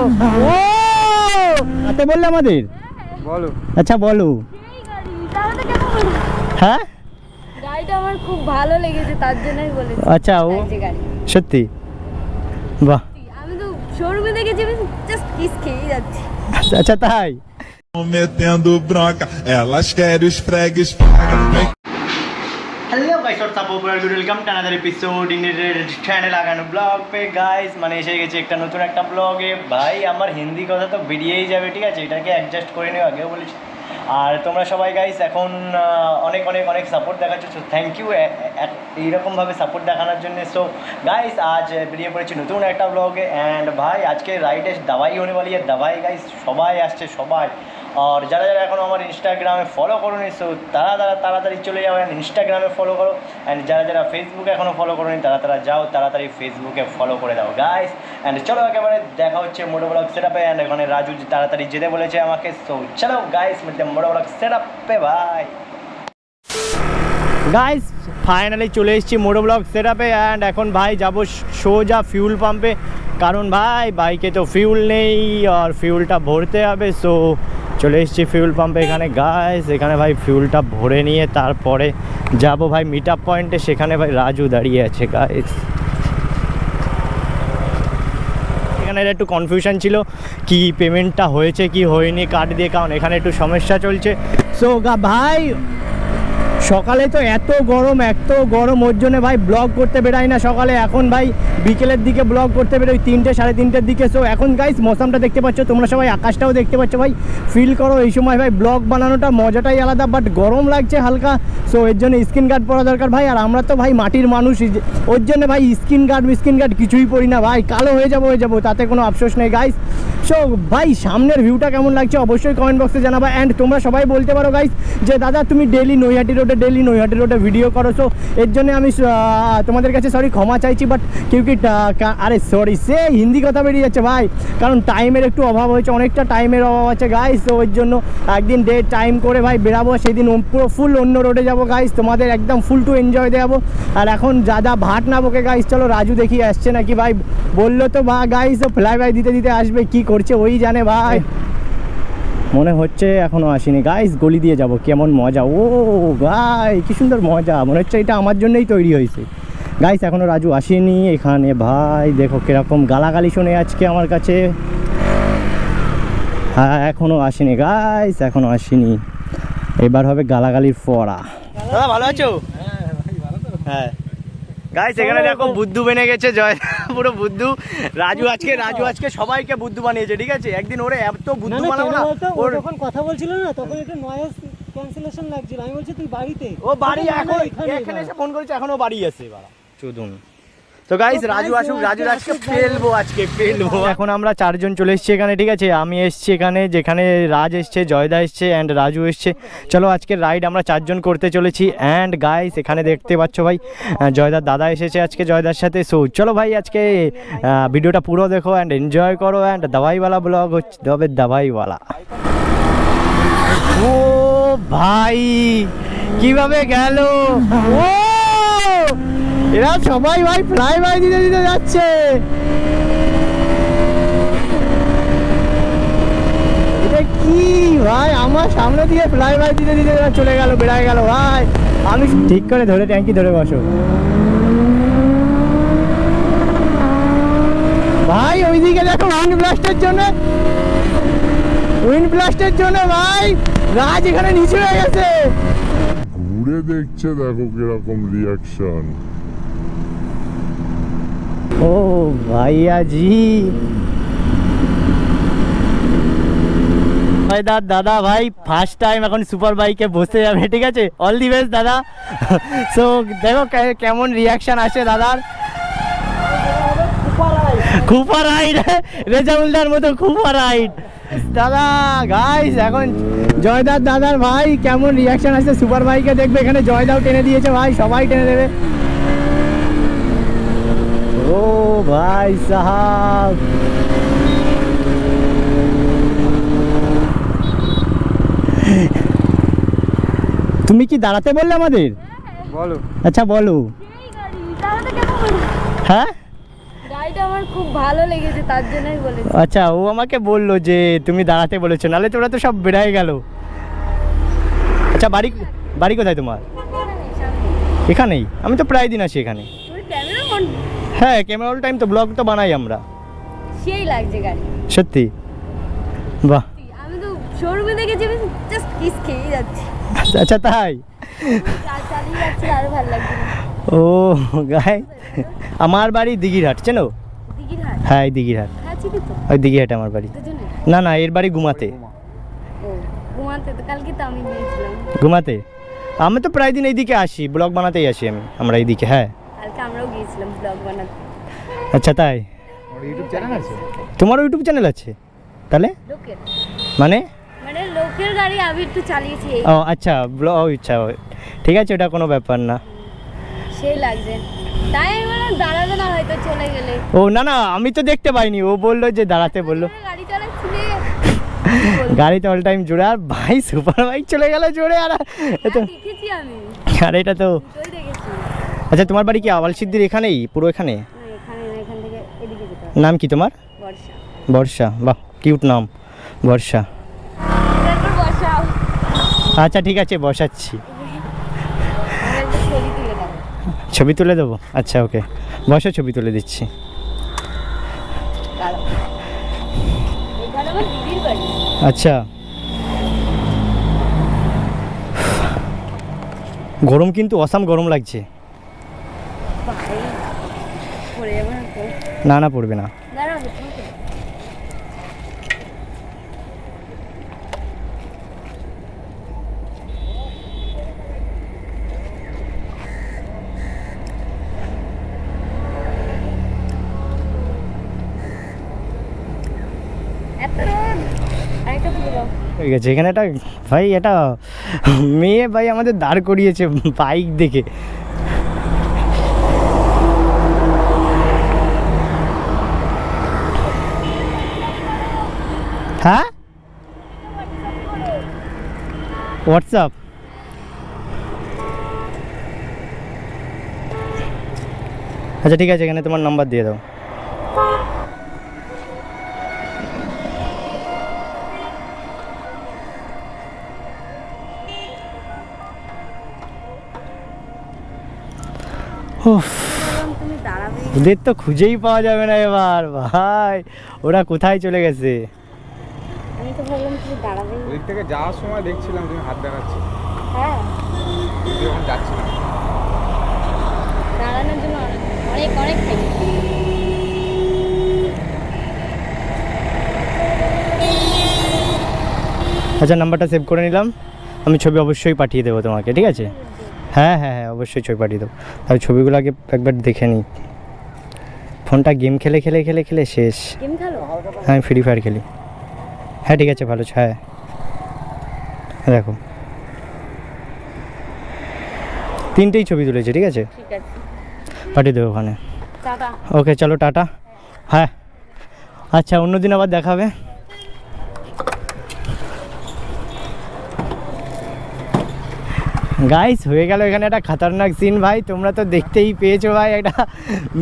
ও আতে বললে আমাদের বলো। আচ্ছা বলো। হ্যাঁ গাড়িটা আমার খুব ভালো লেগেছে, তার জন্যই বলেছি। আচ্ছা ও সত্যি বাহ, আমি তো শোরুমে দেখেছি, জাস্ট কিস খেয়ে যাচ্ছি। আচ্ছা তাই। metendo bronca, elas querem os fregues. Hello guys और सब ऊपर welcome to another episode in channel आगानो ब्लॉग पे गाइस মানে এসে গেছে একটা নতুন একটা ব্লগে। ভাই আমার হিন্দি কথা তো বেরিয়েই যাবে, ঠিক আছে, এটাকে অ্যাডজাস্ট করে নিও, আগেও বলেছি। আর তোমরা সবাই গাইস এখন অনেক অনেক অনেক সাপোর্ট দেখাচ্ছ, সো থ্যাংক ইউ এইরকমভাবে সাপোর্ট দেখানোর জন্য। সো গাইস আজ বেরিয়ে পড়েছি নতুন একটা ব্লগে অ্যান্ড ভাই আজকে রাইডে দাবাই होने वाली है, দাবাই গাইস সবাই আসছে সবাই। और যারা যারা এখন আমার ইনস্টাগ্রামে ফলো করোনি সো তাড়াতাড়ি চলে যাও অ্যান্ড ইনস্টাগ্রামে ফলো করো, অ্যান্ড যারা যারা ফেসবুকে এখনও ফলো করোনি তারা যাও তাড়াতাড়ি ফেসবুকে ফলো করে দাও গাইস। অ্যান্ড চলো একেবারে দেখা হচ্ছে মোটো ব্লগ সেটআপে, অ্যান্ড এখানে রাজু তাড়াতাড়ি যেতে বলেছে আমাকে, সো চলো গাইস মিলতে মোটো ব্লগ সেটআপে ভাই। গাইস ফাইনালি চলে এসেছি মোটো ব্লগ সেটআপে অ্যান্ড এখন ভাই যাবো সোজা ফিউল পাম্পে, কারণ ভাই বাইকে তো ফিউল নেই আর ফিউলটা ভরতে হবে। সো চলে এসেছি ফিউল পাম্পে এখানে গাইস, এখানে ভাই ফিউলটা ভরে নিয়ে তারপরে যাব ভাই মিট আপ পয়েন্টে, সেখানে ভাই রাজু দাঁড়িয়ে আছে গাইস। এখানে একটু কনফিউশন ছিল কি পেমেন্টটা হয়েছে কি হয়নি কার্ড দিয়ে, কারণ এখানে একটু সমস্যা চলছে। সো ভাই সকালে তো এত গরম ওর জন্য ভাই ব্লগ করতে বেরাই না সকালে, এখন ভাই বিকেলের দিকে ব্লগ করতে বেরোই 3টে 3:30-র দিকে। সো এখন গাইস মৌসামটা দেখতে পাচ্ছ তোমরা সবাই, আকাশটাও দেখতে পাচ্ছ ভাই, ফিল করো এই সময় ভাই ব্লগ বানানোটা মজাটাই আলাদা, বাট গরম লাগছে হালকা। সো এর জন্য স্কিন গার্ড পরা দরকার ভাই, আর আমরা তো ভাই মাটির মানুষ, ওর জন্য ভাই স্কিন গার্ড কিছুই পরি না ভাই, কালো হয়ে যাবো তাতে কোনো আফসোস নেই গাইস। সো ভাই সামনের ভিউটা কেমন লাগছে অবশ্যই কমেন্ট বক্সে জানাবা, অ্যান্ড তোমরা সবাই বলতে পারো গাইস যে দাদা তুমি ডেলি নৈহাটি রোডে ভিডিও করো। সো এর জন্য আমি তোমাদের কাছে ক্ষমা চাইছি, বাট কেউ কি আরে সরি সে হিন্দি কথা বেরিয়ে যাচ্ছে ভাই, কারণ টাইমের একটু অভাব হয়েছে, অনেকটা টাইমের অভাব আছে গাইস। তো ওই জন্য একদিন টাইম করে ভাই বেরাবো, সেদিন পুরো ফুল অন্য রোডে যাবো গাইস, তোমাদের একদম ফুল টু এনজয় দেবো। আর এখন যা ভাট না বকে গাইস, চলো রাজু দেখি আসছে নাকি ভাই, বললো তো বা গাইস ও ফ্লাই বাই দিতে আসবে, কি করছে ওই জানে ভাই, মনে হচ্ছে এখনো আসেনি গাইস। গলি দিয়ে যাব, কেমন মজা, ও গাই কি সুন্দর মজা, মনে হচ্ছে এটা আমার জন্যই তৈরি হয়েছে গাইস। এখনো রাজু আসেনি এখানে ভাই, দেখো কিরকম গালাগালি শোনে আজকে আমার কাছে। হ্যাঁ এখনো আসেনি গাইস, এখনো আসেনি, এবার হবে গালাগালির ফোড়া। দাদা ভালো আছো? হ্যাঁ গাইস এখানে দেখো বুদ্ধু বেনে গেছে, জয় পুরো বুদ্ধু। রাজু আজকে সবাইকে বুদ্ধু বানিয়েছে, ঠিক আছে, একদিন ওরে এত বুদ্ধু বানাবো না। ওর যখন কথা বলছিল না তখন একটা নয়েজ ক্যান্সেলেশন লাগছিল, আমি বলছি তুই বাড়িতে, ও বাড়ি এখন এখানে এসে ফোন করেছে, এখনো বাড়ি আছে বাড়া চুদুন। তো গাইস রাজু আসুক, রাজুর আজকে ফেলবো। এখন আমরা 4 জন চলে এসেছি এখানে, ঠিক আছে, আমি এসেছি এখানে, যেখানে রাজ এসছে, জয়দা এসছে অ্যান্ড রাজু এসছে। চলো আজকের রাইড আমরা 4 জন করতে চলেছি অ্যান্ড গাইস এখানে দেখতে পাচ্ছ ভাই জয়দার দাদা এসেছে আজকে জয়দার সাথে। সো চলো ভাই আজকে ভিডিওটা পুরো দেখো অ্যান্ড এনজয় করো, অ্যান্ড দাবাইওয়ালা ব্লগ হচ্ছে, তবে দাবাইওয়ালা। ও ভাই কিভাবে গেল, ও এরা সবাই ভাই ফ্লাই বাই দিতে যাচ্ছে, এটা কি ভাই, আমার সামনে দিয়ে ফ্লাই বাই দিতে চলে গেল, বেড়ায় গেল ভাই। আমি ঠিক করে ধরে ট্যাঙ্কি ধরে বসো ভাই, ওইদিকে দেখো উইন্ড ব্লাস্টের জন্য ভাই রাজ এখানে নিচে হয়ে গেছে, ঘুরে দেখছে, দেখো কিরকম রিয়াকশন। ও ভাইয়া জি ভাই দাদা ভাই ফার্স্ট টাইম এখন সুপার বাইকে বসে যাবে, ঠিক আছে, অল দি বেস্ট দাদা। সো দেখো কেমন রিয়াকশন আসে দাদার, খুপা রাইড রেজাউলদার মতো খুপা রাইড দাদা। গাইস এখন জয়দার দাদার ভাই কেমন রিয়াকশন আসছে সুপার বাইকে, দেখবে এখানে জয়দাও টেনে দিয়েছে ভাই, সবাই টেনে দেবে। ও ভাই সাহাব তুমি কি দাঁড়াতে বললে আমাদের? বলো। আচ্ছা বলো। হ্যাঁ গাড়িটা আমার খুব ভালো লেগেছে তার জন্যই বলেছি। আচ্ছা, ও আমাকে বললো যে তুমি দাঁড়াতে বলেছো, নাহলে তোরা তো সব বেড়াই গেল। আচ্ছা, বাড়ি বাড়ি কোথায় তোমার? এখানেই? আমি তো প্রায় দিন আসি এখানে। তুমি ক্যামেরা মন হ্যাঁ, ক্যামেরা অল টাইম তো, ব্লগ তো বানাই আমরা। সেই লাগছে গাড়ি। সত্যি? বাহ। আমি তো শোরুমে দেখেছি, আমি জাস্ট কিস খেয়ে যাচ্ছি। আচ্ছা তাই? চালিয়ে যাচ্ছি, আরো ভালো লাগছে। ও গাই, আমার বাড়ি দিঘিরহাট, চেনো? দিঘিরহাট? হ্যাঁ, এই দিঘিরহাট। হ্যাঁ চিনি তো। ওই দিঘিরহাটে আমার বাড়ি। দুজনে? না না, এর বাড়ি ঘুমাতে। ও ঘুমাতে তো কালকে তো আমি গিয়েছিলাম। ঘুমাতে? আমি তো প্রায় দিন এইদিকে আসি, ব্লগ বানাতেই আসি আমরা এইদিকে। হ্যাঁ, কালকে আমরাও গিয়েছিলাম ব্লগ বানাতে। আচ্ছা তাই? ইউটিউব চ্যানেল আছে? তোমারও ইউটিউব চ্যানেল আছে তাহলে? লোকের মানে? মানে লোকের গাড়ি আমি একটু চালিয়েছি। ও আচ্ছা, আচ্ছা ঠিক আছে, ওটা কোনো ব্যাপার না। সেই লাগছে, তাই আমি বললাম দাঁড়াবে না, হয়তো চলে গেলে। ও না না, আমি তো দেখতে পাইনি, ও বললো যে দাঁড়াতে বললো। গাড়ি চালাচ্ছিলে? গাড়িতে অল টাইম জোরে, আর ভাই সুপার বাইক চলে গেল জোরে। আর তো দেখেছি আমি, আর এটা তো তোই দেখেছি। আচ্ছা, তোমার বাড়ি কি আওয়াল সিদ্ধির এখানেই, পুরো এখানে? না এখানে না, এখান থেকে এদিকে যেতে হবে। নাম কি তোমার? বর্ষা। বর্ষা? বাহ, কিউট নাম, বর্ষা। তারপর বসাও, আচ্ছা ঠিক আছে, বসাচ্ছি। আমার একটা ছবি তুলে দাও। ছবি তুলে দেবো? আচ্ছা ওকে, বসো, ছবি তুলে দিচ্ছি। দাঁড়াও, এখানে আমার দিদির বাড়ি। আচ্ছা, গরম কিন্তু অসাম গরম লাগছে। ভাই পড়ে যাবো না তো? না না, পড়বে না। দাঁড়াও তোমাকে এত রোদ। আরেকটা তুলে দাও। ঠিক আছে, এখানে একটা ভাই, এটা মেয়ে ভাই আমাদের দাঁড় করিয়েছে বাইক দেখে। হ্যাঁ, হোয়াটসঅ্যাপ? আচ্ছা ঠিক আছে, এখানে তোমার নাম্বার দিয়ে দাও। তুমি দাঁড়াবে? ওদের তো খুঁজেই পাওয়া যাবে না এবার ভাই, ওরা কোথায় চলে গেছে? আমি তো ভাবলাম তুমি দাঁড়াবে। ওদিক থেকে যাওয়ার সময় দেখছিলাম তুমি হাত দেখাচ্ছি, হ্যাঁ, যখন যাচ্ছিলাম। দাঁড়ানোর জন্য অনেক অনেক থ্যাংক ইউ। আচ্ছা, নাম্বারটা সেভ করে নিলাম, আমি ছবি অবশ্যই পাঠিয়ে দেবো তোমাকে, ঠিক আছে? হ্যাঁ হ্যাঁ হ্যাঁ, অবশ্যই ছবি পাঠিয়ে দেবো। তাহলে ছবিগুলো আগে একবার দেখে নিই। ফোনটা গেম খেলে খেলে খেলে খেলে শেষ। গেম খেলো? হ্যাঁ, আমি ফ্রি ফায়ার খেলি। হ্যাঁ ঠিক আছে, ভালো। হ্যাঁ দেখো, 3টেই ছবি তুলেছে, ঠিক আছে? ঠিক আছে, পাঠিয়ে দেবো ওখানে। টাটা। ওকে চলো, টাটা। হ্যাঁ আচ্ছা, অন্যদিন আবার দেখাবে। গাইস, হয়ে গেল এখানে একটা খতরনাক সিন ভাই, তোমরা তো দেখতেই পেয়েছো ভাই। একটা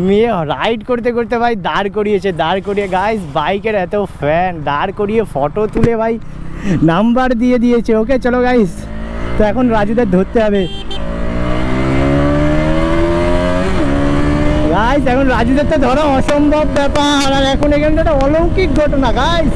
মেয়ে রাইড করতে করতে ভাই দাঁড় করিয়েছে, দাঁড় করিয়ে গাইস বাইকের এত ফ্যান, দাঁড় করিয়ে ফটো তুলে ভাই নাম্বার দিয়ে দিয়েছে। ওকে চলো গাইস, তো এখন রাজুদের ধরতে হবে গাইস, এখন রাজুদের তো ধরা অসম্ভব ব্যাপার। আর এখন এখানটা একটা অলৌকিক ঘটনা গাইস।